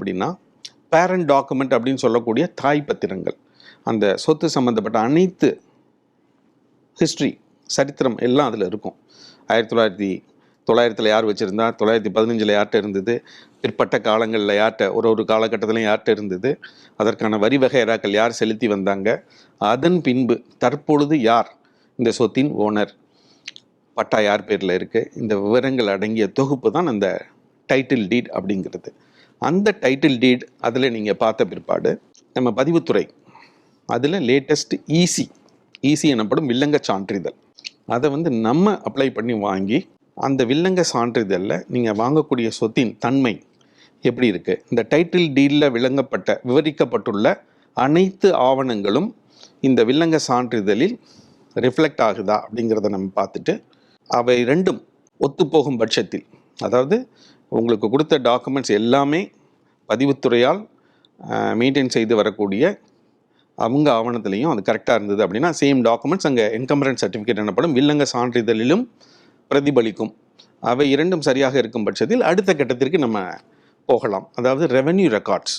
அப்படின்னா parent document அப்படின்னு சொல்லக்கூடிய தாய் பத்திரங்கள், அந்த சொத்து சம்மந்தப்பட்ட அனைத்து ஹிஸ்ட்ரி, சரித்திரம் எல்லாம் அதில் இருக்கும். 1900 யார் வச்சுருந்தா, 1915 யார்கிட்ட இருந்தது, பிற்பட்ட காலங்களில் யார்கிட்ட, ஒரு காலகட்டத்திலையும் யார்கிட்ட இருந்தது, அதற்கான வரி வகையறாக்கள் யார் செலுத்தி வந்தாங்க, அதன் பின்பு தற்பொழுது யார் இந்த சொத்தின் ஓனர், பட்டா யார் பேரில் இருக்குது, இந்த விவரங்கள் அடங்கிய தொகுப்பு தான் அந்த டைட்டில் டீட் அப்படிங்கிறது. அந்த டைட்டில் டீட் அதில் நீங்கள் பார்த்த பிற்பாடு நம்ம பதிவுத்துறை அதில் லேட்டஸ்ட் ஈசி எனப்படும் வில்லங்க சான்றிதழ், அதை நம்ம அப்ளை பண்ணி வாங்கி அந்த வில்லங்க சான்றிதழில் நீங்கள் வாங்கக்கூடிய சொத்தின் தன்மை எப்படி இருக்குது, இந்த டைட்டில் டீடில் விவரிக்கப்பட்டுள்ள அனைத்து ஆவணங்களும் இந்த வில்லங்க சான்றிதழில் ரிஃப்ளெக்ட் ஆகுதா அப்படிங்கிறத நம்ம பார்த்துட்டு, அவை ரெண்டும் ஒத்துப்போகும் பட்சத்தில், அதாவது உங்களுக்கு கொடுத்த டாக்குமெண்ட்ஸ் எல்லாமே பதிவுத்துறையால் மெயின்டைன் செய்து வரக்கூடிய அவங்க ஆவணத்துலேயும் அது கரெக்டாக இருந்தது அப்படின்னா, சேம் டாக்குமெண்ட்ஸ் அங்கே என்கம்பரன்ஸ் சர்டிஃபிகேட் எனப்படும் வில்லங்க சான்றிதழிலும் பிரதிபலிக்கும். அவை இரண்டும் சரியாக இருக்கும் பட்சத்தில் அடுத்த கட்டத்திற்கு நம்ம போகலாம். அதாவது ரெவென்யூ ரெக்கார்ட்ஸ்.